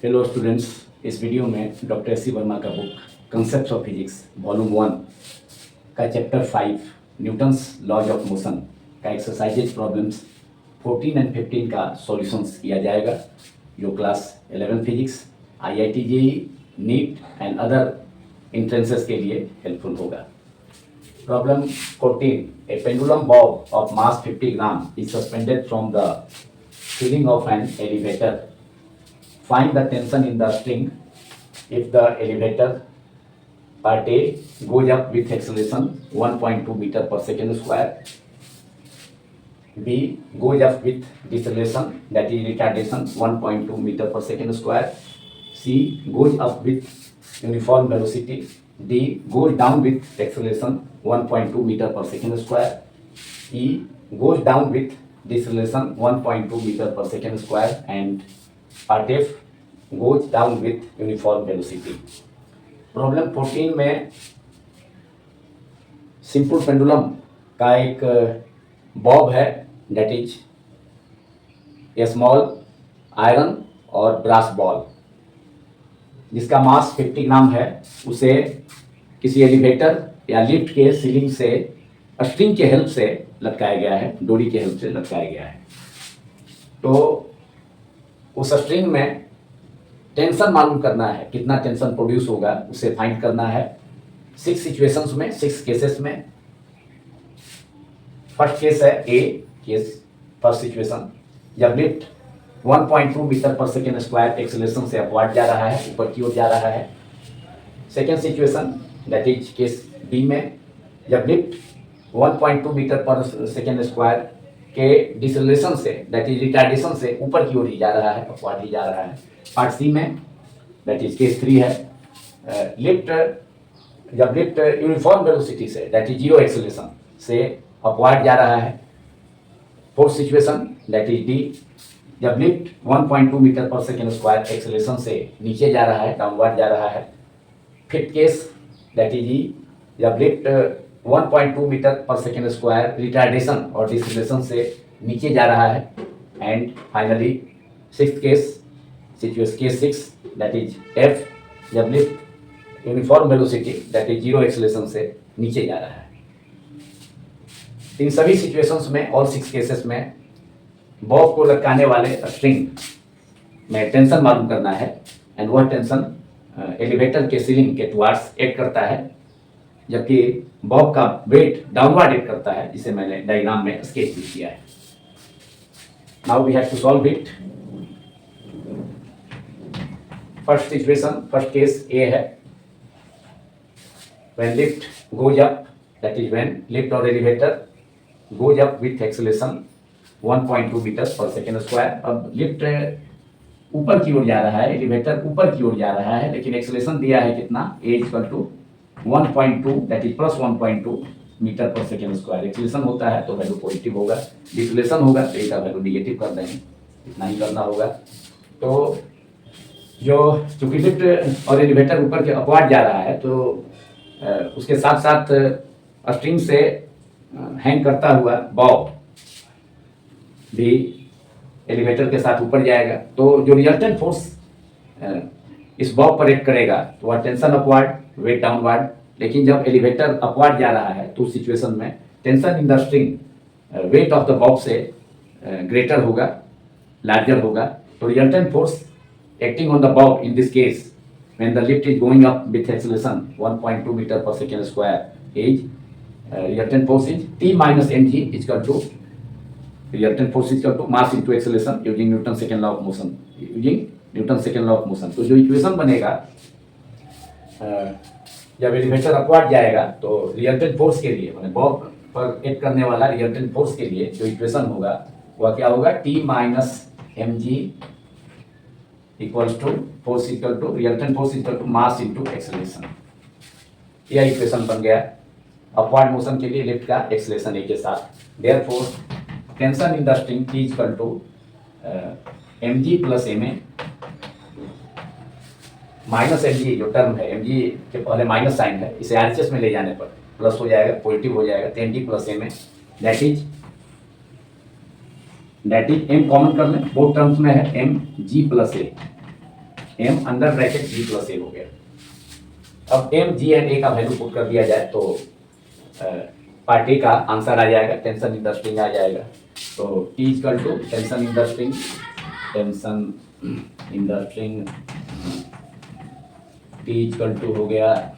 Hello students, इस video में doctor S C Verma का book concept of physics volume 1 का chapter 5 Newton's laws of motion का exercises problems 14 and 15 का solutions किया जाएगा, जो class 11 physics, IIT JEE, NEET and other entrances के लिए हेल्पफुल होगा। Problem 14, a pendulum bob of mass 50 gram is suspended from the ceiling of an elevator. Find the tension in the string if the elevator part A goes up with acceleration 1.2 meter per second square, B goes up with deceleration, that is retardation, 1.2 meter per second square, C goes up with uniform velocity, D goes down with acceleration 1.2 meter per second square, E goes down with deceleration 1.2 meter per second square, and part F goes down with uniform velocity. Problem 14 में simple pendulum का एक bob है, that is a small iron और brass ball जिसका mass 50 gram है। उसे किसी elevator या लिफ्ट के सीलिंग से स्ट्रिंग के हेल्प से लटकाया गया है, डोरी के हेल्प से लटकाया गया है। तो उस स्ट्रिंग में टेंशन मालूम करना है, कितना टेंशन प्रोड्यूस होगा उसे फाइंड करना है 6 सिचुएशंस में, 6 केसेस में। फर्स्ट केस है ए केस, फर्स्ट सिचुएशन, जब लिफ्ट 1.2 मीटर पर सेकेंड स्क्वायर एक्सेलरेशन से अपवर्ड जा रहा है, ऊपर की ओर जा रहा है। Second situation that is case B में, जब लिफ्ट 1.2 मीटर पर सेकेंड स्क्वायर के डिसेलेरेशन से, दैट इज रिटार्डेशन से ऊपर की ओर ही जा रहा है, अपवर्ड ही जा रहा है। पार्ट सी में दैट इज केस 3 है, जब लिफ्ट यूनिफॉर्म वेलोसिटी से, दैट इज जीरो एक्सेलरेशन से अपवर्ड जा रहा है। Fourth situation that is D, जब लिफ्ट 1.2 मीटर पर सेकेंड स्क्वायर एक्सेलरेशन से नीचे जा रहा है, डाउनवर्ड जा रहा है। फिफ्थ केस दैट इज ई, जब लिफ्ट 1.2 मीटर पर सेकेंड स्क्वायर रिटार्डेशन और डिसेलेरेशन से नीचे जा रहा है। And finally sixth case, situation case 6 that is F, जब lift uniform velocity that is zero acceleration से नीचे जा रहा है। इन सभी सिचुएशंस में, ऑल 6 केसेस में, बॉब को लटकाने वाले स्ट्रिंग में टेंशन मालूम करना है, एंड वह टेंशन एलिवेटर के सीलिंग के टुवार्ड्स एक्ट करता है, जबकि बॉब का वेट डाउनवर्ड एक्ट करता है, जिसे मैंने डायग्राम में स्केच भी किया है। Now we have to solve it. First situation, first case A है, when lift goes up, that is when lift or elevator goes up with acceleration 1.2 meters per second square। अब lift ऊपर की ओर जा रहा है, एलिवेटर ऊपर की ओर जा रहा है, लेकिन एक्सेलरेशन दिया है कितना, a equal to 1.2, that is plus 1.2 metre पर सेकेंड स्क्वायर। एक्सेलरेशन होता है तो वैल्यू पॉजिटिव होगा, डिसेलेरेशन होगा तो इसका वैल्यू निगेटिव कर देंगे, इतना ही करना होगा। तो जो चूंकि लिफ्ट और एलिवेटर ऊपर के अपवर्ड जा रहा है, तो उसके साथ साथ स्ट्रिंग से हैंग करता हुआ बॉब भी एलिवेटर के साथ ऊपर जाएगा। तो जो रिजल्टेंट फोर्स इस बॉब पर एक्ट करेगा तो वह टेंशन अपवर्ड, वेट डाउनवर्ड। लेकिन जब एलिवेटर अपवर्ड जा रहा है तो उस सिचुएशन में tension in the string wait of the Bob से ग्रेटर होगा, लार्जर होगा। तो resultant force acting on the bob in this case when the lift is going up with acceleration 1.2 meter per second square is resultant force is T minus mg is equal to resultant force is equal to mass into acceleration using Newton's second law of motion, using Newton's second law of motion। तो जो equation बनेगा जब elevator upward जाएगा तो resultant force के लिए, माने Bob पर एक्ट करने वाला रिजल्टेंट फोर्स के लिए जो इक्वेशन होगा वह क्या होगा, T minus mg equals to force equal to resultant force equal to mass into acceleration. यह इक्वेशन बन गया अपवर्ड मोशन के लिए लिफ्ट का एक्सेलरेशन ए के साथ। Therefore tension in the string T equal to mg plus ma minus mg, जो term है mg के पहले माइनस साइन है, इसे RHS में ले जाने पर प्लस हो जाएगा, पॉजिटिव हो जाएगा, तो mg plus ma that is m common कर लें, बोथ टर्म्स में है mg plus a, m under bracket g plus a हो गया। अब m g एंड a का वैल्यू पुट कर दिया जाए तो पार्ट ए का आंसर आ जाएगा, टेंशन इन द स्ट्रिंग आ जाएगा। तो T equal to tension in the string, tension in the string T equal to हो गया,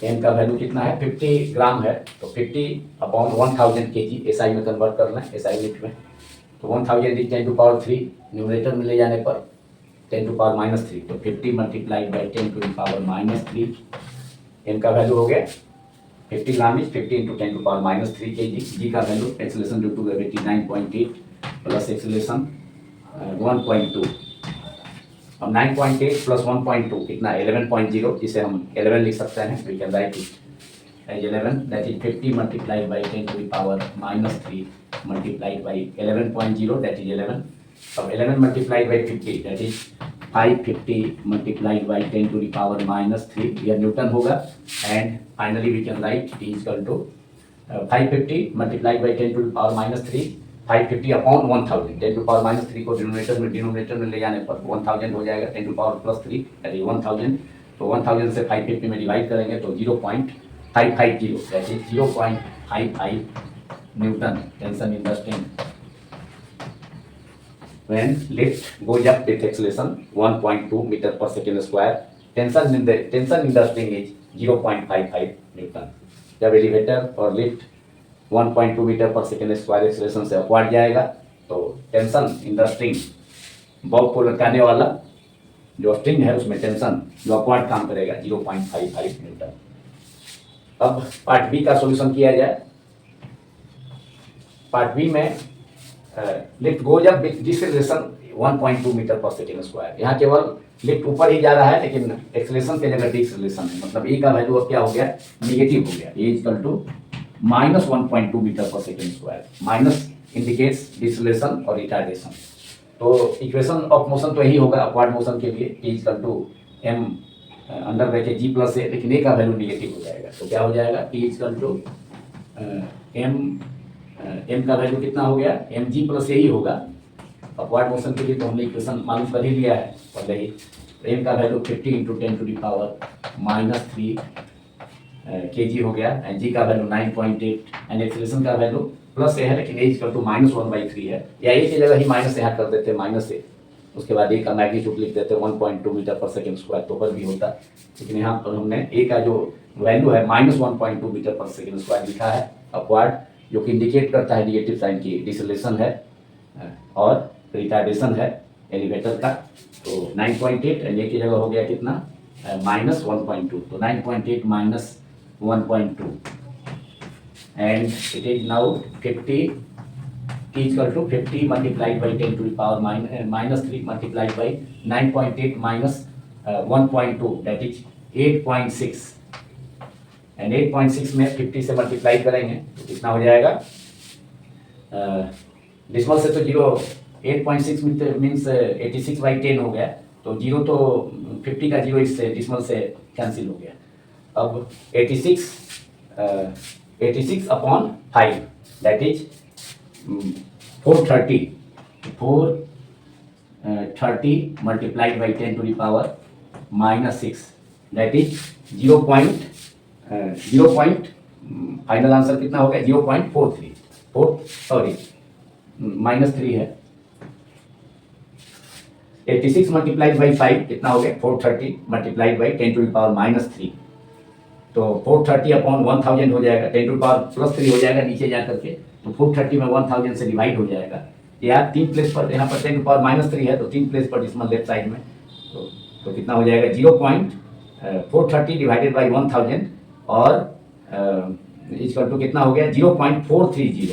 m का वैल्यू कितना है 50 ग्राम है, तो 50 अपॉन 1000 kg SI में कन्वर्ट करना है, SI यूनिट में। तो 1000 इज 10 टू पावर 3, न्यूमरेटर में ले जाने पर 10 टू पावर माइनस 3, तो 50 multiplied by 10 to power minus 3, m का वैल्यू हो गया 50 gram is 50 into 10 to power minus 3 kg। g का value acceleration due to gravity 9.8 plus acceleration 1.2। अब 9.8 प्लस 1.2 कितना 11.0, जिसे हम 11 लिख सकते हैं, we can write it as 11, that is 50 multiplied by 10 to the power minus 3 multiplied by 11.0, that is 11। अब 11 multiplied by 50 that is 550 multiplied by 10 to the power minus 3, यह newton होगा। And finally we can write T equal to 550 multiplied by 10 to the power minus 3, 550 upon 1000, 10 to power minus 3 को denominator में ले जाने पर 1000 हो जाएगा, 10 to power plus 3 that is 1000। तो 1000 से 550 में डिवाइड करेंगे तो 0.550, that is 0.55 Newton tension in the string when lift goes up with acceleration 1.2 meter per second square, tension in the string is 0.55 Newton. जब एलिवेटर और लिफ्ट 1.2 मीटर पर second square acceleration से upward जाएगा तो tension in the string, Bob को लटकाने वाला जो स्ट्रिंग है उसमें टेंशन जो अपवार्ड काम करेगा 0.55 न्यूटन। अब पार्ट बी का सॉल्यूशन किया जाए। पार्ट बी में lift goes up with deceleration 1.2 metre पर सेकेंड स्क्वायर। यहाँ केवल लिफ्ट ऊपर ही जा रहा है लेकिन एक्सेलरेशन के जगह डिसेलेरेशन है, मतलब ए का वैल्यू अब क्या हो गया नेगेटिव हो गया, ए इक्वल टू माइनस 1.2 मीटर पर सेकेंड स्क्वायर। माइनस इंडिकेट्स डिसेलेरेशन और रिटार्डेशन। तो इक्वेशन ऑफ मोशन तो यही होगा अपवार्ड मोशन के लिए, A equal to M under bracket G plus A, लेकिन ए का वैल्यू नेगेटिव हो जाएगा तो क्या हो जाएगा टी इक्वल टू एम का वैल्यू कितना हो गया एम जी प्लस ए ही होगा। अपवार्ड मोशन के लिए तो हमने इक्वेशन मालूम कर ही लिया है पहले ही। एम का value 50 into 10 to the power minus 3 kg हो गया, एंड जी का वैल्यू 9.8, एंड एक्सेलरेशन का वैल्यू प्लस ए है लेकिन ए इक्वल टू माइनस 1/3 है, या ए की जगह ही माइनस यहाँ कर देते माइनस ए, उसके बाद ए का मैग्नीट्यूड लिख देते 1.2 मीटर पर सेकेंड स्क्वायर, तो पर भी होता। लेकिन यहाँ पर हमने ए का जो वैल्यू है माइनस 1.2 मीटर पर सेकेंड स्क्वायर लिखा है अपवार्ड, जो कि इंडिकेट करता है निगेटिव साइन की डिसेलेरेशन है और रिटार्डेशन है एलिवेटर का। तो 9.8 एंड ए की जगह हो गया कितना माइनस 1.2, तो 9.8 minus 1.2 and it is now 50 T equal to 50 multiplied by 10 to the power minus 3 multiplied by 9.8 minus 1.2 that is 8.6, and 8.6 में 50 से मल्टीप्लाई करेंगे तो कितना हो जाएगा, डिसमल से तो 8.6 मीन्स 86/10 हो गया, तो जीरो तो 50 का जीरो इससे डिसमल से कैंसिल हो गया। अब 86 upon 5 that is 430 multiplied by 10 to the power minus 6 that is 0. Final answer कितना हो गया 0.43 माइनस 3 है। 86 मल्टीप्लाइड बाई 5 कितना हो गया 430 multiplied by 10 to the power minus 3, तो 430 अपॉन 1000 हो जाएगा, 10 टू द पावर प्लस 3 हो जाएगा नीचे जा करके, तो 430 में 1000 से डिवाइड हो जाएगा। यार 3 प्लेस पर, यहाँ पर 10 टू पावर माइनस 3 है तो 3 प्लेस पर डिसमल लेफ्ट साइड में, तो कितना हो जाएगा 0.430 डिवाइडेड बाई 1000 और इक्वल टू कितना हो गया 0.430,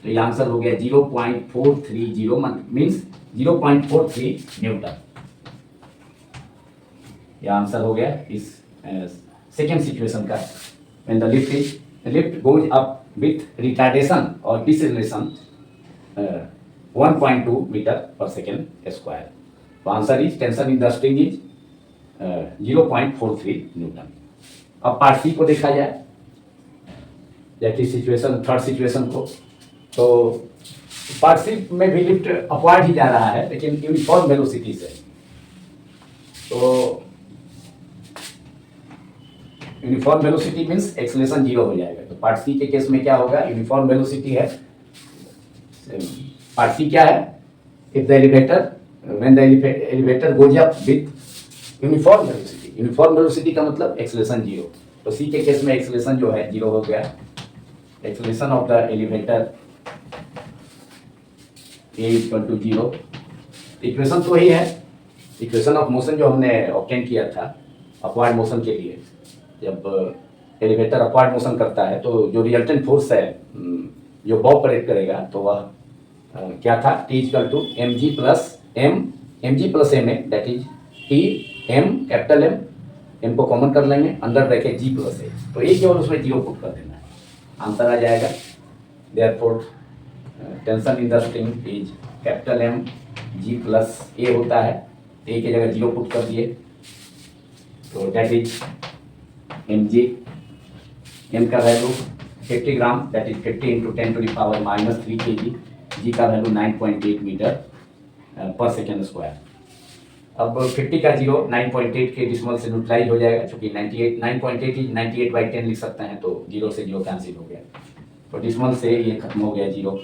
तो ये आंसर हो गया 0.430 मीन्स 0.43 न्यूटन। ये आंसर हो गया इस सेकेंड सिचुएशन का। When the lift goes up with retardation और डिसेलेरेशन 1.2 मीटर पर सेकेंड स्क्वायर, तो answer is tension in the string is 0.43 newton. अब पार्ट सी को देखा जाए, जैसे सिचुएशन थर्ड सिचुएशन को, तो पार्ट सी में भी लिफ्ट अपवार्ड ही जा रहा है लेकिन यूनिफॉर्म वेलोसिटी से, तो uniform velocity means acceleration zero हो जाएगा। तो पार्ट सी के केस में क्या होगा, यूनिफॉर्म वेलोसिटी है, पार्ट सी क्या है, if the elevator when the elevator goes up with uniform velocity, uniform velocity का मतलब एक्सेलरेशन जीरो। तो सी के केस में एक्सेलरेशन जो है जीरो हो गया, acceleration of the elevator A equal to zero. Equation तो ही है, इक्वेशन ऑफ मोशन जो हमने ऑब्टेन किया था अपवार्ड मोशन के लिए, जब एलिवेटर अपवार्ड मोशन करता है तो जो रिजल्टेंट फोर्स है जो बॉब पर एक्ट करेगा तो वह क्या था, T equal to M G plus M A, that is T M capital M को कॉमन कर लेंगे, अंदर ब्रैकेट जी प्लस ए, तो एक केवल उसमें जीरो पुट कर देना है, आंसर आ जाएगा। Therefore tension in the string is capital M G plus A होता है, ए की जगह जीरो पुट कर दिए, तो that is M G, M का value 50 gram, that is 50 into 10 to the power minus 3 kg, G का वैल्यू 9.8 मीटर पर सेकेंड स्क्वायर। अब 50 का जीरो 9.8 के डिसिमल से न्यूट्रलाइज हो जाएगा, क्योंकि 9.8 इज 98/10 लिख सकते हैं, तो जीरो से जीरो कैंसिल हो गया, तो डिसिमल से ये खत्म हो गया जीरो।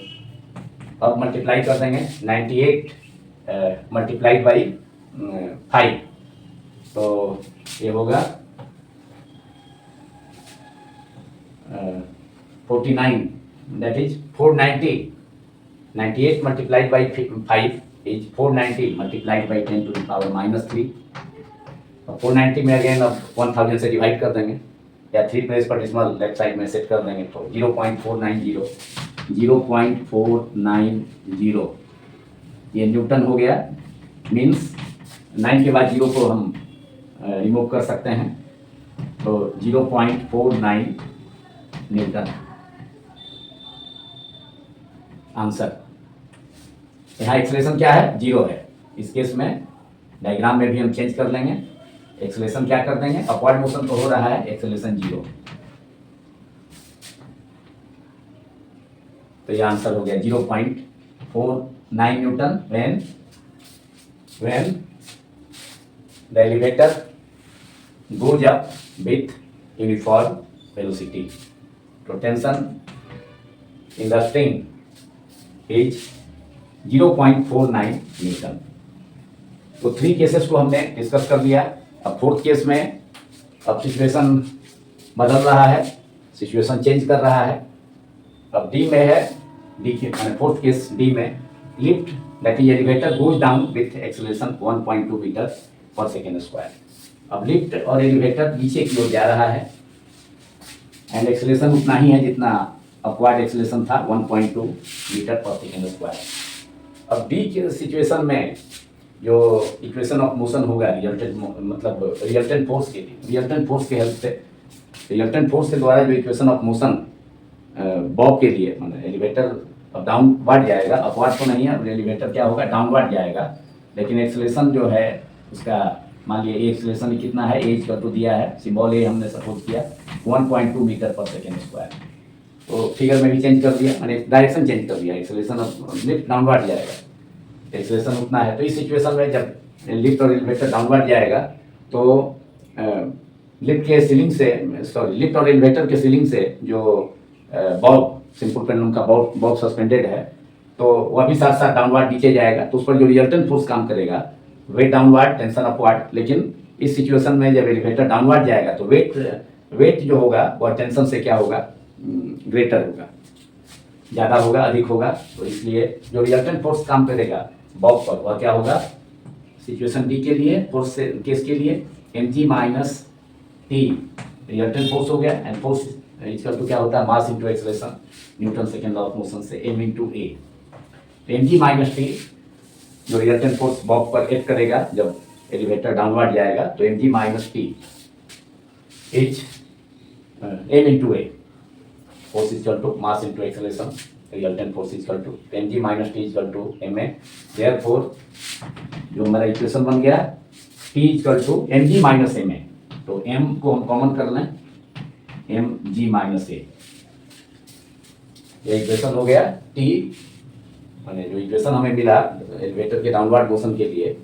अब मल्टीप्लाई कर देंगे 98 मल्टीप्लाइड बाई 5, तो ये होगा 49, that is 490, 98 multiplied by 5 is 490 multiplied by 10 to the power minus 3। अब 490 में अगेन अब 1000 से डिवाइड कर देंगे, या 3 प्लेस पर डिसिमल लेफ्ट साइड में सेट कर देंगे, तो 0.490 ये न्यूटन हो गया, मीन्स 9 के बाद जीरो को हम रिमूव कर सकते हैं, तो 0.49 न्यूटन आंसर। यहाँ एक्सेलरेशन क्या है, जीरो है, इस केस में डायग्राम में भी हम चेंज कर लेंगे, एक्सेलरेशन क्या कर देंगे, अपवर्ड मोशन तो हो रहा है, एक्सेलरेशन जीरो, तो ये आंसर हो गया 0.49 Newton when the elevator goes up with uniform velocity. So tension in the string is 0.49 Newton. तो 3 केसेस को हमने डिस्कस कर लिया। अब 4th केस में अब सिचुएशन बदल रहा है, सिचुएशन चेंज कर रहा है। अब डी में है, डी के 4th केस डी में lift that is elevator goes down with acceleration 1.2 metre पर सेकेंड स्क्वायर। अब लिफ्ट और एलिवेटर नीचे की ओर जा रहा है एंड एक्सेलरेशन उतना ही है जितना अपवर्ड एक्सेलरेशन था 1.2 मीटर पर सेकेंड स्क्वायर। अब डी के सिचुएशन में जो इक्वेशन ऑफ मोशन होगा रिजल्टेंट, मतलब रिजल्टेंट फोर्स के लिए, रिजल्टेंट फोर्स के हेल्प से, रिजल्टेंट फोर्स के द्वारा जो इक्वेशन ऑफ मोशन बॉब के लिए, मतलब एलिवेटर अब डाउनवर्ड जाएगा, अपवर्ड तो नहीं है, एलिवेटर क्या होगा डाउनवर्ड जाएगा, लेकिन एक्सेलरेशन जो है उसका मान लिया ए एक्सेलरेशन कितना है, एज का तो दिया है, सिंबल ए हमने सपोज किया 1.2 मीटर पर सेकेंड स्क्वायर। तो फिगर में भी चेंज कर दिया, मैंने डायरेक्शन चेंज कर दिया, एक्सेलरेशन लिफ्ट डाउनवर्ड जाएगा, एक्सेलरेशन उतना है। तो इस सिचुएशन में जब लिफ्ट और एलिवेटर डाउनवर्ड जाएगा तो लिफ्ट के सीलिंग से, सॉरी लिफ्ट और एलिवेटर के सीलिंग से जो बॉब, सिंपल पेंडुलम का बॉब सस्पेंडेड है, तो वह भी साथ साथ डाउनवर्ड नीचे जाएगा, तो उस पर जो रिजल्टेंट फोर्स काम करेगा वेट डाउनवर्ड, टेंशन अपवर्ड। लेकिन इस सिचुएशन में जब एलिवेटर डाउनवर्ड जाएगा तो वेट जो होगा वह टेंशन से क्या होगा, ग्रेटर होगा, ज़्यादा होगा, अधिक होगा। तो इसलिए जो रिजल्टेंट फोर्स काम करेगा बॉब पर वह क्या होगा, सिचुएशन डी के लिए, फोर्स केस के लिए M G minus T resultant force हो गया, एंड फोर्स इक्वल टू क्या होता है, mass into acceleration, Newton second law of motion से M into A. M G minus T जो रिजल्टेंट फोर्स बॉब पर एक्ट करेगा जब एलिवेटर डाउनवर्ड जाएगा, तो M G minus T is M into A, force equal to mass into acceleration, resultant force equal to M G minus T equal to M A. Therefore जो हमारा equation बन गया T equal to M G minus M A, तो M को हम common कर लें, M G minus ए, ये इक्वेशन हो गया टी, मैंने जो इक्वेशन हमें मिला एलिवेटर के डाउनवर्ड मोशन के लिए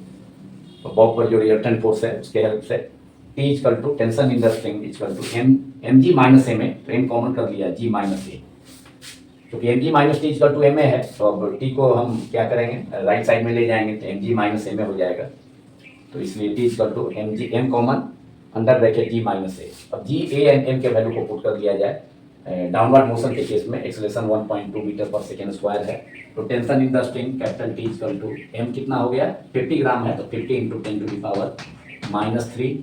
बॉब पर जो रिजल्टेंट फोर्स है उसके हेल्प से T equal to tension in the spring equal to M G minus M A, तो एम कॉमन कर लिया जी माइनस ए, क्योंकि M G minus T equal to M A है, तो अब टी को हम क्या करेंगे राइट साइड में ले जाएंगे तो M G minus M A हो जाएगा, तो इसलिए T equal to M G M common under bracket G minus A. अब जी ए एंड एम के वैल्यू को पुट कर दिया जाए, डाउनवर्ड मोशन के केस में एक्सेलरेशन 1.2 मीटर पर सेकेंड स्क्वायर है, तो tension in the string capital T equal to M कितना हो गया 50 ग्राम है, तो 50 into 10 to the power -3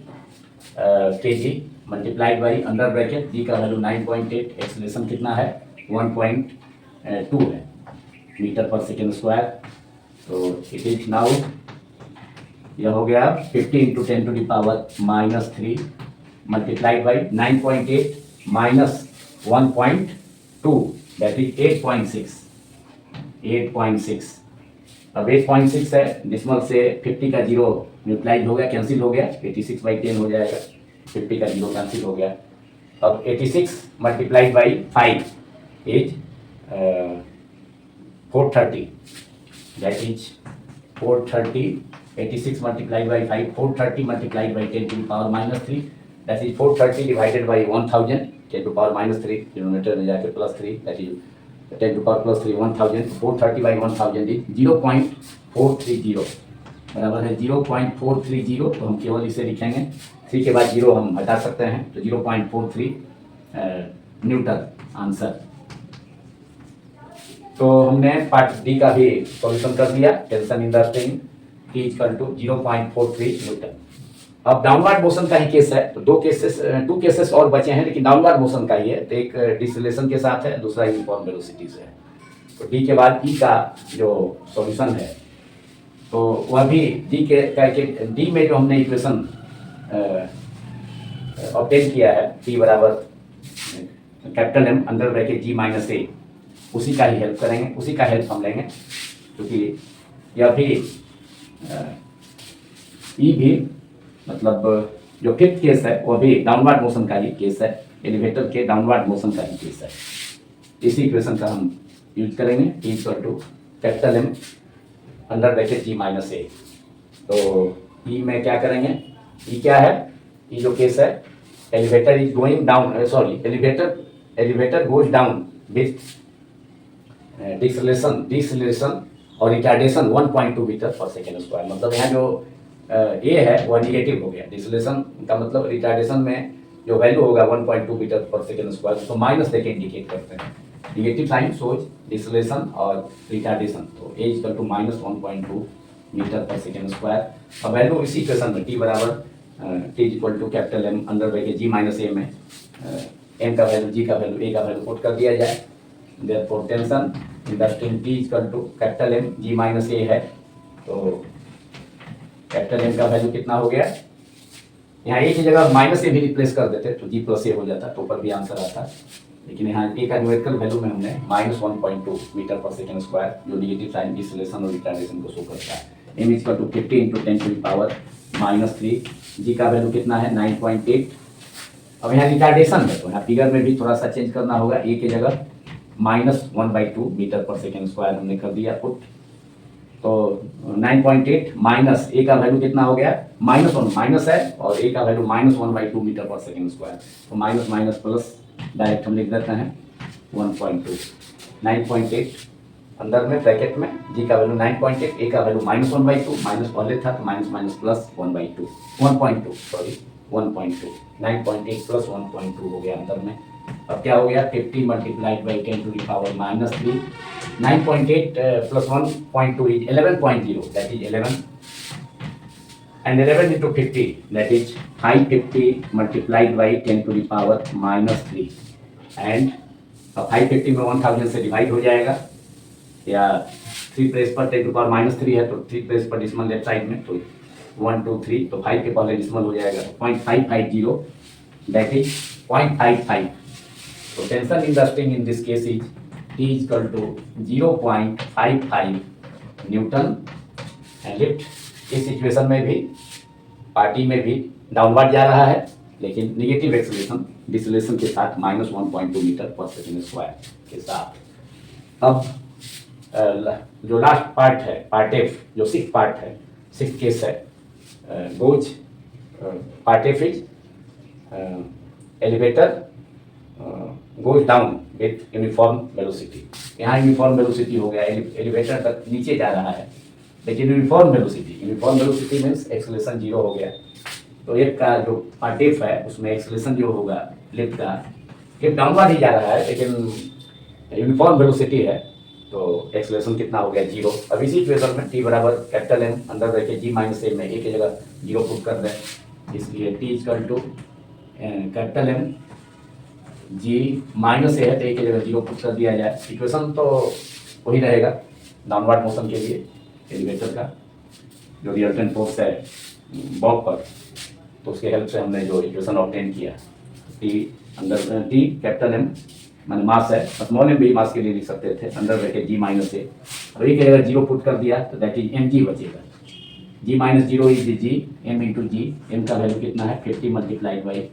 kg multiplied by under bracket G का वैल्यू 9.8, एक्सेलरेशन कितना है 1.2 है मीटर पर सेकेंड स्क्वायर, तो इट इज नाउ यह हो गया 50 into 10 to the power -3 multiplied by 9.8 minus 1.2 that is 8.6। अब 8.6 है, डिसमल से 50 का जीरो न्यूट्रलाइज हो गया, कैंसिल हो गया, 86/10 हो जाएगा, 50 का जीरो कैंसिल हो गया। अब 86 multiplied by 5 is 430, that is 430, 86 multiplied by 5, 430 multiplied by 10 to the power -3, that is 430 divided by 1000, 10 to power -3, denominator में जाके +3, that is 10 to power +3 1000, 430 by 1000 is 0.430, बराबर है 0.430, तो हम केवल इसे लिखेंगे, 3 के बाद 0 हम हटा सकते हैं, तो 0.43 न्यूटन आंसर। तो हमने पार्ट डी का भी सॉल्यूशन कर दिया, tension in the string T equal to 0.43 newton. अब डाउनवर्ड मोशन का ही केस है, तो टू केसेस और बचे हैं, लेकिन डाउनवर्ड मोशन का ही है, तो एक डिसलेशन के साथ है, दूसरा यूनिफॉर्म वेलोसिटी से है। तो डी के बाद ई का जो सॉल्यूशन है, तो वह भी डी में जो हमने इक्वेशन ऑब्टेन किया है टी बराबर capital M under bracket G minus ए, उसी का ही हेल्प करेंगे, उसी का हेल्प हम लेंगे, क्योंकि यह भी ई भी मतलब जो फिफ्थ केस है वह भी डाउनवर्ड मोशन का ही केस है, एलिवेटर के डाउनवर्ड मोशन का ही केस है। इसी इक्वेशन का हम यूज करेंगे, T equal to capital M under bracket G minus A. तो ई में क्या करेंगे, ई क्या है, ई जो केस है elevator is going down, sorry elevator goes down with deceleration और रिटार्डेशन 1.2 मीटर पर सेकेंड स्क्वायर, मतलब यहाँ जो ए है वह निगेटिव हो गया, डिसलेशन का मतलब रिटार्डेशन में जो वैल्यू होगा 1.2 मीटर पर सेकेंड स्क्वायर, उसको माइनस देके इंडिकेट करते हैं, निगेटिव साइन सोच डिसलेशन और रिटार्डेशन, तो ए इक्वल टू -1.2 मीटर पर सेकेंड स्क्वायर। अब वैल्यू इसी इक्वेशन में टी बराबर T equal to capital M under bracket G minus A में एम का वैल्यू, जी का वैल्यू, ए का वैल्यू पुट कर दिया जाए, therefore tension in the string T equal to capital M G minus A है, तो कैपिटल एम का वैल्यू कितना हो गया, यहाँ ए की जगह माइनस ए भी रिप्लेस कर देते तो जी प्लस ए हो जाता, तो ऊपर भी आंसर आता, लेकिन यहाँ ए का न्यूमेरिकल वैल्यू में हमने -1.2 मीटर पर सेकेंड स्क्वायर जो निगेटिव साइन डिसलेशन और रिटार्डेशन को शो करता है, M equal to 50 into 10 to the power -3, G का वैल्यू कितना है 9.8। अब यहाँ रिटार्डेशन है, तो यहाँ फिगर में भी थोड़ा सा चेंज करना होगा, ए की जगह -1/2 मीटर पर सेकेंड स्क्वायर हमने कर दिया पुट, तो 9.8 माइनस ए का वैल्यू कितना हो गया -1, माइनस है और ए का वैल्यू -1/2 मीटर पर सेकेंड स्क्वायर, तो माइनस माइनस प्लस डायरेक्ट हम लिख देते हैं 1.2, 9.8 अंदर में ब्रैकेट में जी का वैल्यू 9.8, ए का वैल्यू -1/2, माइनस पहले था तो minus minus plus 1/2 sorry 1.2, 9.8 plus 1.2 हो गया अंदर में। अब क्या हो गया 50 multiplied by 10 to the power -3, 9.8 plus 1.2 is 11.0, that is 11, and 11 into 50 that is 550 multiplied by 10 to the power -3, and 550 में 1000 से डिवाइड हो जाएगा, या 3 प्लेस पर 10 to the power -3 है, तो 3 प्लेस पर डिसमल लेफ्ट साइड में, तो 1 2 3, तो 5 के पहले डिसमल हो जाएगा, 0.550 दैट इज 0.55, तो tension in the string in this case is T equal to 0.55 newton, and lift इस सिचुएशन में भी पार्टी में भी डाउनवर्ड जा रहा है, लेकिन निगेटिव एक्सेलरेशन डिसलेशन के साथ -1.2 मीटर पर सेकेंड स्क्वायर के साथ। अब जो लास्ट पार्ट है, पार्ट एफ, जो सिक्स पार्ट है, सिक्स केस है, goes part F is elevator goes down with uniform velocity. यहाँ यूनिफॉर्म वेलोसिटी हो गया, एलिवेटर तक नीचे जा रहा है, लेकिन uniform velocity means acceleration zero हो गया। तो एक का जो पार्ट एफ है उसमें एक्सेलरेशन जो होगा लिफ्ट का, लिफ्ट डाउनवर्ड ही जा रहा है लेकिन यूनिफॉर्म वेलोसिटी है, तो एक्सेलरेशन कितना हो गया, जीरो। अब इसी इक्वेशन में टी बराबर कैपिटल एम अंदर रखे जी माइनस ए में ए की जगह जीरो पुट कर दें, इसलिए T equal to capital M G minus A है तो ए की जगह जीरो पुट कर दिया जाए। इक्वेशन तो वही रहेगा डाउनवर्ड मोशन के लिए एलिवेटर का, जो रिजल्टेंट फोर्स है बॉब पर, तो उसके हेल्प से हमने जो इक्वेशन ऑब्टेन किया, टी अंदर टी कैपिटल एम मैंने मास है, स्मॉल एम भी मास के लिए लिख सकते थे, अंदर रखे जी माइनस ए, और एक जगह जीरो पुट कर दिया तो दैट इज एम जी बचेगा। G minus zero is G M into G, M का वैल्यू कितना है 50 मल्टीप्लाइड बाई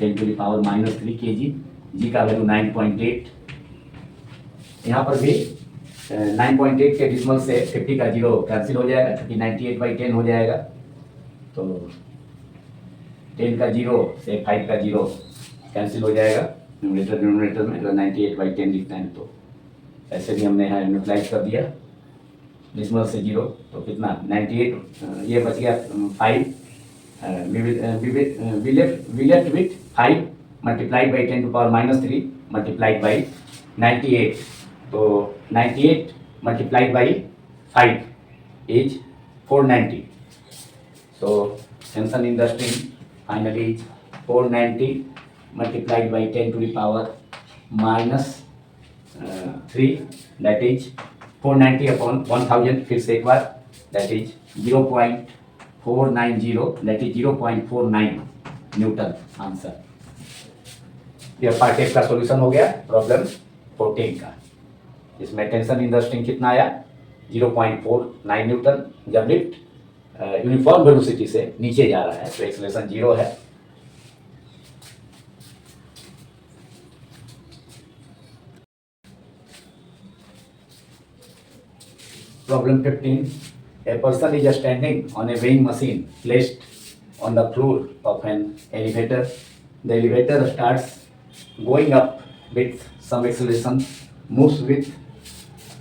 10⁻³ kg, जी का वैल्यू 9.8, यहाँ पर भी 9.8 के डिसमल से 50 का जीरो कैंसिल हो जाएगा क्योंकि 98/10 हो जाएगा, तो 10 का जीरो से 5 का जीरो कैंसिल हो जाएगा न्यूमरेटर में, अगर 98/10 लिखते हैं तो ऐसे भी हमने यहाँ यूटिलाइज कर दिया डिसमल से जीरो, तो कितना 98, ये बच गया 5, we left with 5 multiplied by 10⁻³ multiplied by 98, तो 98 multiplied by 5 is 490, so tension in the string finally is 490 multiplied by 10⁻³ that is 490 upon 1000, फिर से एक बार that is 0.490, that is 0.49 Newton answer. यह पार्ट एफ का सॉल्यूशन हो गया problem 14 का। इसमें टेंशन इन द स्ट्रिंग कितना आया 0.49 न्यूटन, जब लिफ्ट यूनिफॉर्म वेलोसिटी से नीचे जा रहा है तो एक्सेलरेशन जीरो है। Problem 15. A person is standing on a weighing machine placed on the floor of an elevator. The elevator starts going up with some acceleration, moves with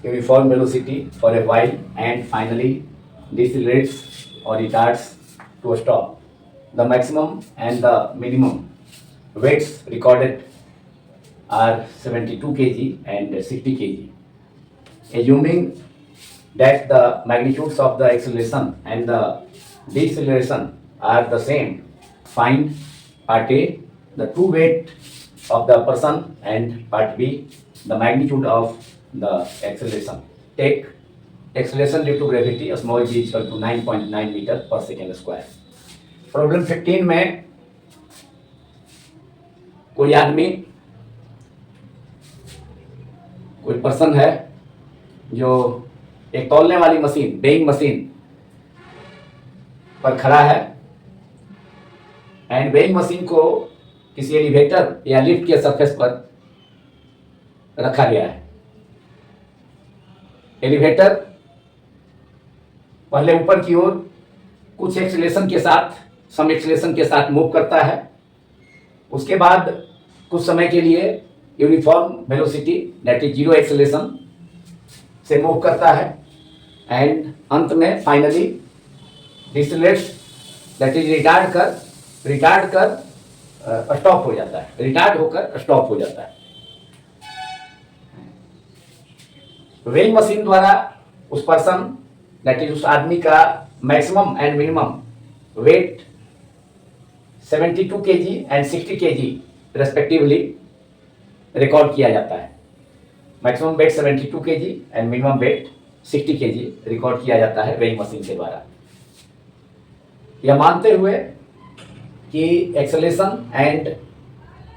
uniform velocity for a while, and finally decelerates or retards to a stop. The maximum and the minimum weights recorded are 72 kg and 60 kg. Assuming that the magnitudes of the acceleration and the deceleration are the same, find part A the true weight of the person and part B the magnitude of the acceleration. Take acceleration due to gravity small g equal to 9.9 meter per second square. Problem 15 में कोई आदमी, कोई person है जो एक तौलने वाली machine, weighing machine पर खड़ा है, एंड वेइंग मशीन को किसी एलिवेटर या लिफ्ट के सरफेस पर रखा गया है। एलिवेटर पहले ऊपर की ओर कुछ एक्सेलरेशन के साथ, सम एक्सेलरेशन के साथ मूव करता है, उसके बाद कुछ समय के लिए uniform velocity that is zero acceleration से मूव करता है, एंड अंत में फाइनली डिसेलेरेट्स दैट इज रिटार्ड कर स्टॉप हो जाता है, रिटार्ड होकर स्टॉप हो जाता है। वेइंग मशीन द्वारा उस पर्सन दैट इज उस आदमी का maximum and minimum weight 72 kg and 60 kg respectively record किया जाता है। Maximum weight 72 kg and minimum weight 60 kg record किया जाता है वेइंग मशीन के द्वारा। यह मानते हुए कि acceleration and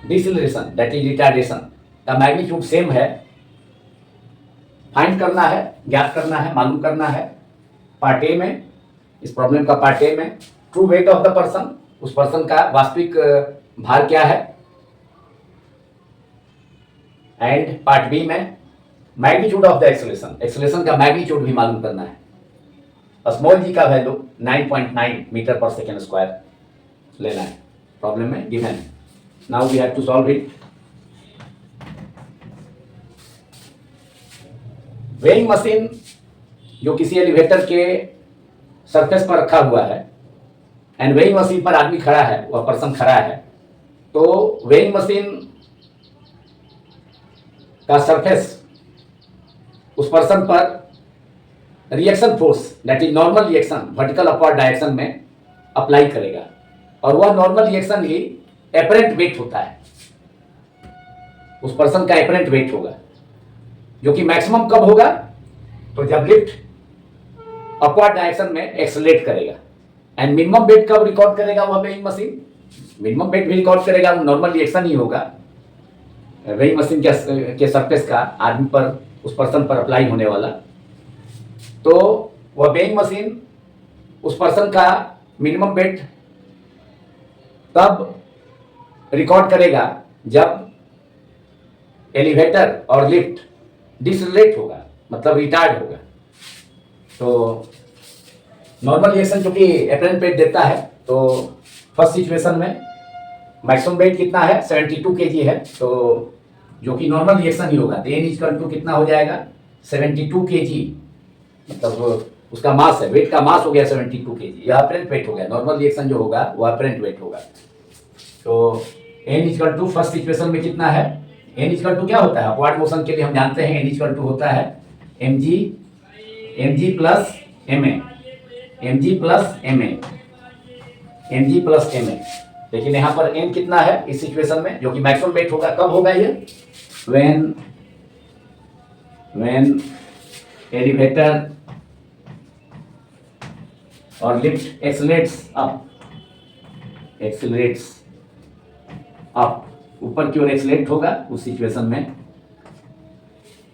deceleration that is retardation का मैग्नीट्यूड सेम है, फाइंड करना है, ज्ञात करना है, मालूम करना है पार्ट ए में, इस प्रॉब्लम का पार्ट ए में true weight of the person, उस पर्सन का वास्तविक भार क्या है, एंड पार्ट बी में magnitude of the acceleration, acceleration का मैग्नीट्यूड भी मालूम करना है। स्मॉल जी का वैल्यू 9.9 मीटर पर सेकेंड स्क्वायर लेना है, प्रॉब्लम में गिवन है। Now we have to solve it. Weighing machine जो किसी एलिवेटर के सरफेस पर रखा हुआ है एंड वेइंग मशीन पर आदमी खड़ा है, वह पर्सन खड़ा है, तो वेइंग मशीन का सरफेस उस पर्सन पर reaction force that is normal reaction vertical upward direction में अप्लाई करेगा, और वह नॉर्मल रिएक्शन ही एपरेंट वेट होता है, उस पर्सन का एपरेंट वेट होगा, जो कि मैक्सिमम कब होगा, तो जब लिफ्ट अपवर्ड डायरेक्शन में एक्सेलरेट करेगा। एंड मिनिमम वेट कब रिकॉर्ड करेगा वह वेइंग मशीन, मिनिमम वेट भी रिकॉर्ड करेगा, वो नॉर्मल रिएक्शन ही होगा वेइंग मशीन के सरफेस का आदमी पर, उस पर्सन पर अप्लाई होने वाला। तो वह वेइंग मशीन उस पर्सन का मिनिमम वेट तब रिकॉर्ड करेगा जब एलिवेटर और लिफ्ट डिसलेट होगा, मतलब रिटार्ड होगा। तो नॉर्मल रिएक्शन जो कि एपरेंट वेट देता है, तो फर्स्ट सिचुएशन में मैक्सिमम वेट कितना है 72 kg है, तो जो कि नॉर्मल रिएक्शन ही होगा, तो n इक्वल टू कितना हो जाएगा 72 kg, मतलब उसका मास है, वेट का मास हो गया 72 kg, यह अपरेंट वेट हो गया। नॉर्मल रिएक्शन जो होगा वो अपरेंट वेट होगा। तो n इक्वल टू फर्स्ट सिचुएशन में कितना है, n इक्वल टू क्या होता है, अपवर्ड मोशन के लिए हम जानते हैं n इक्वल टू होता है mg plus ma, mg plus ma। लेकिन यहाँ पर n कितना है इस सिचुएशन में, जो कि मैक्सिमम वेट होगा, कब होगा ये, when एलिवेटर और लिफ्ट एक्सेलरेट्स अप, ऊपर की ओर एक्सेलरेट होगा, उस सिचुएशन में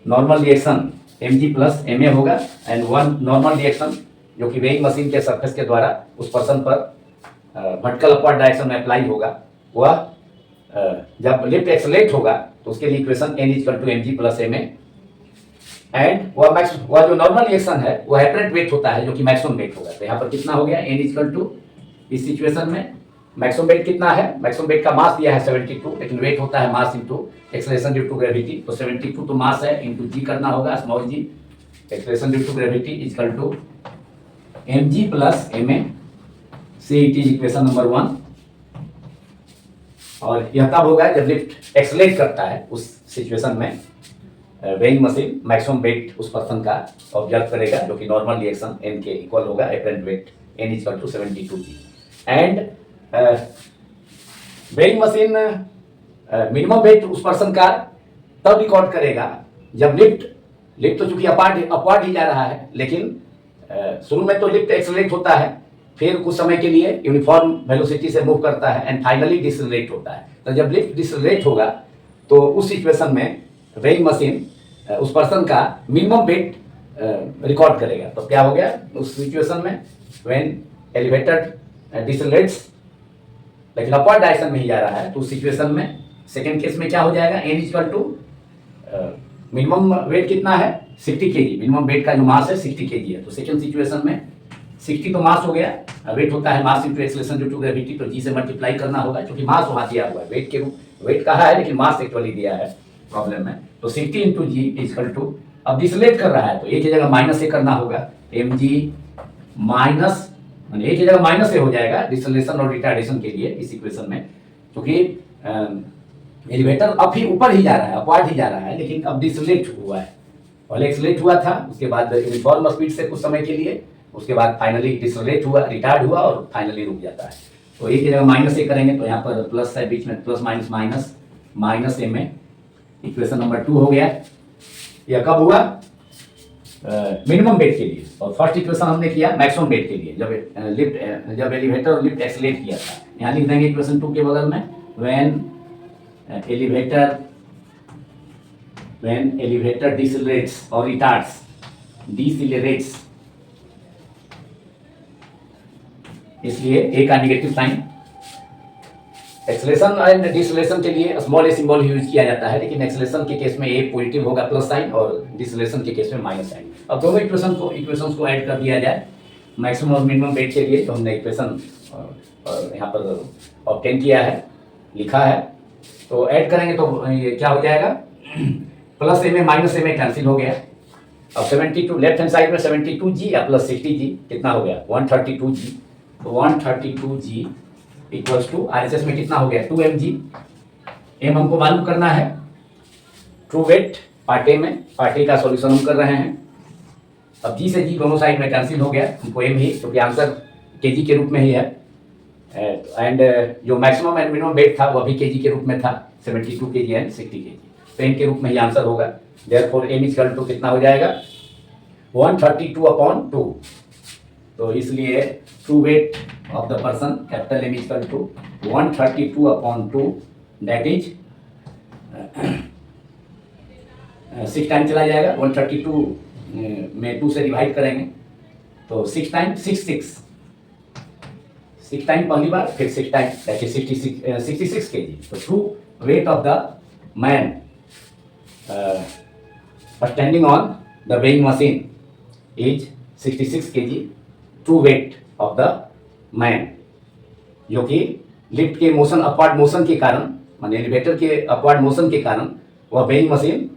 normal reaction mg plus ma होगा, एंड वन नॉर्मल रिएक्शन जो कि वेइंग मशीन के सरफेस के द्वारा उस पर्सन पर वर्टिकल अपवर्ड डायरेक्शन में अप्लाई होगा, वह जब लिफ्ट एक्सेलरेट होगा तो उसके लिए equation n equal to mg plus ma, and वह जो नॉर्मल रिएक्शन है वह एपरेंट वेट होता है, जो कि मैक्सिमम वेट होगा। तो यहाँ पर कितना हो गया n इक्वल टू, इस सिचुएशन में मैक्सिमम वेट कितना है, मैक्सिमम वेट का मास दिया है 72, लेकिन वेट होता है mass into acceleration due to gravity. तो 72 तो मास है, इंटू जी करना होगा, small G, acceleration due to gravity equal to mg plus ma, से इट इज इक्वेशन नंबर 1। और यह तब होगा जब लिफ्ट एक्सेलरेट करता है, उस सिचुएशन में वेइंग मशीन मैक्सिमम वेट उस पर्सन का ऑब्जर्व करेगा, जो कि नॉर्मल रिएक्शन n के इक्वल होगा, apparent weight n equal to 72 g। And weighing machine minimum weight उस पर्सन का तब रिकॉर्ड करेगा जब लिफ्ट तो चूंकि अपवर्ड ही जा रहा है, लेकिन शुरू में तो लिफ्ट एक्सेलरेट होता है, फिर कुछ समय के लिए यूनिफॉर्म वेलोसिटी से मूव करता है, एंड फाइनली डिसलेट होता है। तो जब लिफ्ट डिसलेट होगा तो उस सिचुएशन में वेइंग मशीन उस पर्सन का मिनिमम वेट रिकॉर्ड करेगा। तो क्या हो गया उस सिचुएशन में, व्हेन एलिवेटर डिसलेट्स, लेकिन अपवर्ड डायरेक्शन में ही जा रहा है, तो उस सिचुएशन में सेकेंड केस में क्या हो जाएगा, n equal to minimum weight कितना है 60 kg, मिनिमम वेट का जो मास है 60 kg है। तो सेकेंड सिचुएशन में 60 तो मास हो गया, वेट होता है mass into acceleration due to gravity, तो जी से मल्टीप्लाई करना होगा, क्योंकि मास वहाँ दिया हुआ है, वेट के रूप वेट कहा है लेकिन मास एक्चुअली दिया है प्रॉब्लम में। तो 60 इंटू जी इक्वल टू, अब डिसलेट कर रहा है तो एक ही जगह माइनस से करना होगा, mg माइनस, एक ही जगह माइनस से हो जाएगा डिसलेशन और रिटार्डेशन के लिए इस इक्वेशन में, क्योंकि एलिवेटर अब ही ऊपर ही जा रहा है, अपवर्ड ही जा रहा है, लेकिन अब डिसलेट हुआ है, पहले एक्सेलरेट हुआ था, उसके बाद यूनिफॉर्म स्पीड से कुछ समय के लिए, उसके बाद फाइनली डिसलेट हुआ, रिटार्ड हुआ और फाइनली रुक जाता है। तो एक ही जगह माइनस से करेंगे, तो यहाँ पर प्लस है बीच में, plus minus minus minus ma, equation number 2 हो गया। यह कब हुआ, मिनिमम वेट के लिए, और फर्स्ट इक्वेशन हमने किया मैक्सिमम वेट के लिए, जब एलिवेटर और लिफ्ट एक्सेलरेट किया था। यहाँ लिख देंगे इक्वेशन 2 के बगल में, व्हेन एलिवेटर डिसलेट्स और रिटार्ड्स, डिसलेरेट्स, इसलिए ए का नेगेटिव साइन, एक्सेलरेशन एंड डिसलेशन के लिए स्मॉल ए सिंबल यूज किया जाता है, लेकिन एक्सेलरेशन के केस में ए पॉजिटिव होगा प्लस साइन, और डिसलेशन के केस में माइनस साइन। अब दोनों इक्वेशंस को ऐड कर दिया जाए, मैक्सिमम और मिनिमम वेट के लिए तो हमने इक्वेशन यहाँ पर ऑब्टेन किया है, लिखा है। तो ऐड करेंगे तो ये क्या हो जाएगा, plus M A minus M A cancel हो गया। अब 72 लेफ्ट हैंड साइड में 72 जी या प्लस 60 जी कितना हो गया 132 जी। तो 132 जी इक्वल्स टू आरएचएस में कितना हो गया 2 एम जी। एम हमको मालूम करना है, ट्रू वेट पार्ट ए में, पार्ट ए का सॉल्यूशन हम कर रहे हैं। अब जी से जी दोनों साइड में कैंसिल हो गया, हमको एम ही क्योंकि आंसर केजी के रूप में ही है। एंड जो मैक्सिमम एंड मिनिमम वेट था वो भी केजी के रूप में था 72 केजी एंड 60 केजी, तो एम के रूप में ही आंसर होगा। देयरफॉर एम इक्वल टू कितना हो जाएगा 132/2। तो इसलिए true weight of the person capital M equal to 132/2, that is 6 time चला जाएगा। 132 में 2 से डिवाइड करेंगे तो 6 टाइम 6 टाइम पहली बार, फिर 6 टाइम दैट इज 66 केजी। तो true weight of the man standing on the weighing machine is 66 KG, true weight of the man, जो कि लिफ्ट के मोशन अपवर्ड मोशन के कारण, मान एलिवेटर के अपवर्ड मोशन के कारण वह weighing machine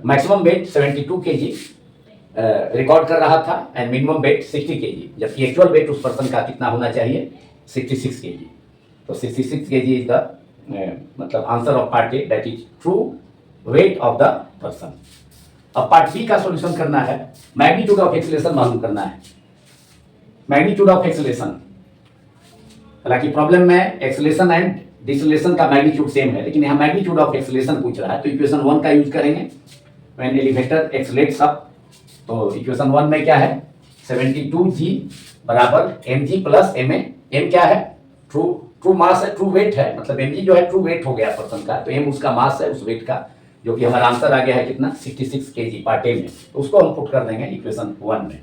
maximum weight 72 KG record कर रहा था एंड मिनिमम वेट 60 केजी, जबकि एक्चुअल वेट उस पर्सन का कितना होना चाहिए 66 केजी। तो 66 केजी इज द मतलब answer of part A, that is true weight of the person. अब पार्ट बी का सॉल्यूशन करना है, मैग्नीट्यूड ऑफ एक्सेलरेशन मालूम करना है। मैग्नीट्यूड ऑफ एक्सेलरेशन, हालांकि प्रॉब्लम में एक्सेलरेशन एंड डिसेलेरेशन का मैग्नीट्यूड सेम है, लेकिन यहाँ मैग्नीट्यूड ऑफ एक्सेलरेशन पूछ रहा है, तो इक्वेशन 1 का यूज करेंगे। व्हेन एलिवेटर एक्सेलरेट्स अप, तो इक्वेशन 1 में क्या है 72g बराबर mg प्लस ma। m क्या है ट्रू मास है, ट्रू वेट है, मतलब mg जो है ट्रू वेट हो गया पर्सन का, तो m उसका मास है उस वेट का, जो कि हमारा आंसर आ गया है कितना 66 kg पार्ट ए में। तो उसको हम पुट कर देंगे इक्वेशन 1 में।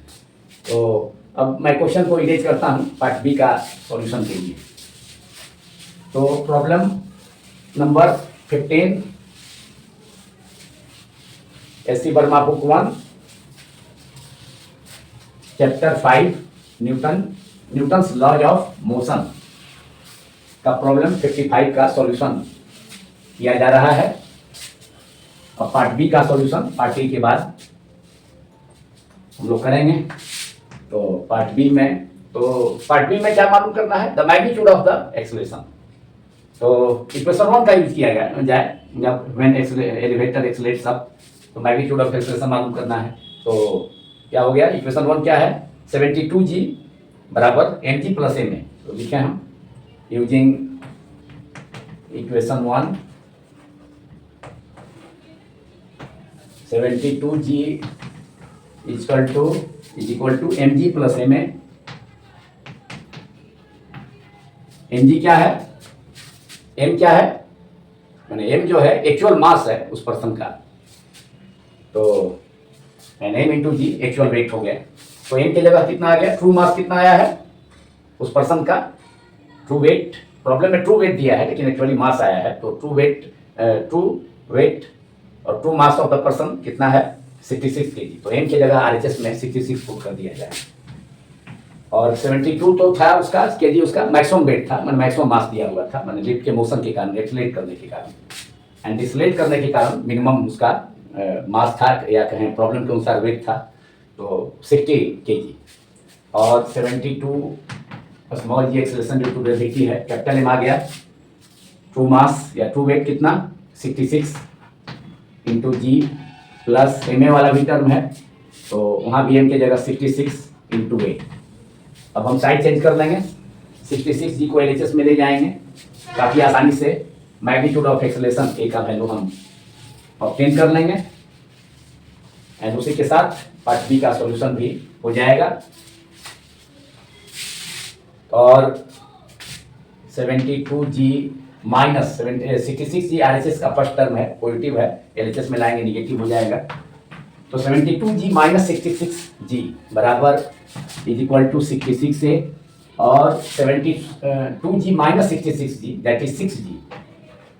तो अब मैं क्वेश्चन को इरेज करता हूँ पार्ट बी का सॉल्यूशन के लिए। तो problem number 15 SC Verma book 1 chapter 5 Newton's laws of motion का प्रॉब्लम 55 का सॉल्यूशन किया जा रहा है। और पार्ट बी का सॉल्यूशन पार्ट ए के बाद हम लोग करेंगे। तो पार्ट बी में क्या मालूम करना है, the magnitude of the acceleration. तो इक्वेशन 1 का यूज किया गया जाए, जब व्हेन एलिवेटर एक्सेलरेट्स अप, तो मैग्नीट्यूड ऑफ एक्सेलरेशन मालूम करना है। तो क्या हो गया इक्वेशन 1 क्या है 72g बराबर mg प्लस ma। तो लिखे हम using equation 1 72g is equal to mg plus ma। mg क्या है, m क्या है, मैंने m जो है एक्चुअल मास है उस पर्सन का, तो m इंटू जी एक्चुअल वेट हो गया। तो m की जगह कितना आ गया, ट्रू मास कितना आया है उस पर्सन का, ट्रू वेट, प्रॉब्लम में ट्रू वेट दिया है लेकिन एक्चुअली मास आया है। तो ट्रू वेट और true mass of the person कितना है 66 केजी। तो m की जगह आरएचएस में 66 पुट कर दिया जाए। और 72 तो था उसका केजी, उसका मैक्सिमम वेट था, मैंने मैक्सिमम मास दिया हुआ था, मैंने लिफ्ट के मोशन के कारण, एक्सेलरेट करने के कारण एंड डिसलेट करने के कारण मिनिमम उसका मास था, या कहें प्रॉब्लम के अनुसार वेट था, तो 60 केजी। और 72 small G acceleration due to gravity है, कैपिटल एम आ गया, ट्रू मास या ट्रू वेट कितना 66 इंटू जी प्लस ma वाला भी टर्म है, तो वहाँ भी m की जगह 66 इंटू वेट। अब हम साइड चेंज कर लेंगे, 66g को LHS में ले जाएंगे काफ़ी आसानी से। मैग्नीट्यूड ऑफ एक्सेलरेशन ए का वैल्यू हम ऑब्टेन कर लेंगे एंड उसी के साथ पार्ट बी का सॉल्यूशन भी हो जाएगा। और 72g माइनस 66g RHS का फर्स्ट टर्म है, पॉजिटिव है, LHS में लाएंगे निगेटिव हो जाएगा। तो 72g माइनस 66g बराबर इज इक्वल टू 66a, और 72g minus 66g that is 6g।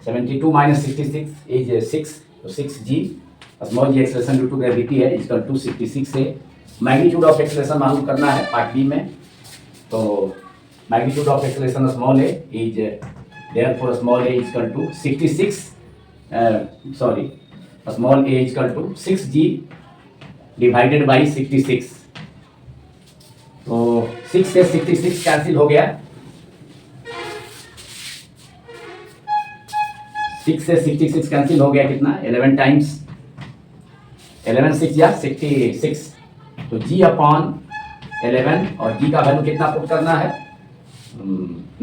72 minus 66 is 6, तो 6g small G acceleration due to gravity है equal to 66a magnitude of acceleration मालूम करना है पार्ट बी में। तो magnitude of acceleration small A is therefore small A is equal to 66 small A is equal to 6g divided by 66। तो 6 से 66 cancel हो गया, 6 से 66 कैंसिल हो गया, कितना 11 टाइम्स 11 6 या 66। तो g अपॉन 11 और g का वैल्यू कितना पुट करना है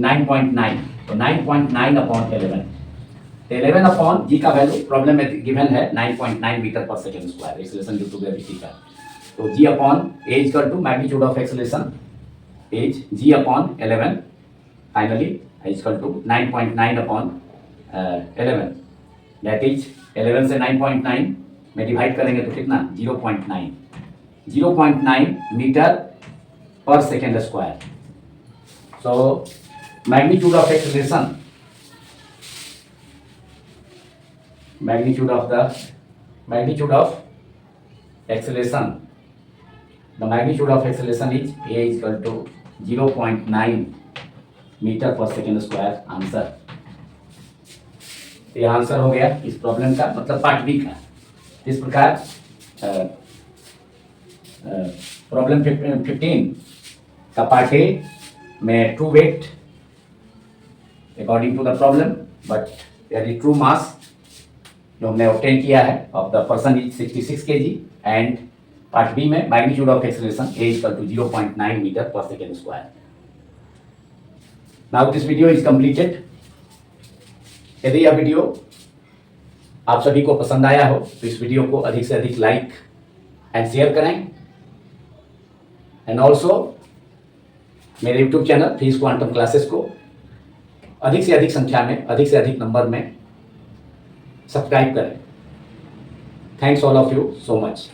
9.9। तो 9.9 अपॉन 11, 11 अपॉन g का वैल्यू प्रॉब्लम में गिवन है 9.9 मीटर पर second square acceleration due to gravity का। तो g upon a equal to magnitude of acceleration as g upon 11 finally equal to 9.9 upon 11 that is 11 से 9.9 में डिवाइड करेंगे तो कितना 0.9 मीटर पर second square. So magnitude of acceleration magnitude of acceleration, the magnitude of acceleration is a is equal to 0.9 metre पर second square answer. ये answer हो गया इस प्रॉब्लम का, मतलब पार्ट बी का। इस प्रकार प्रॉब्लम 15 का पार्ट ए में true weight according to the problem but यानी ट्रू मास जो हमने ऑब्टेन किया है of the person is 66 kg and part B में magnitude of acceleration A equal to 0.9 metre पर second square. Now this video is completed. यदि यह video आप सभी को पसंद आया हो तो इस वीडियो को अधिक से अधिक लाइक एंड शेयर करें एंड ऑल्सो मेरे YouTube channel fees quantum classes को अधिक से अधिक संख्या में, अधिक से अधिक नंबर में सब्सक्राइब करें। Thanks all of you so much.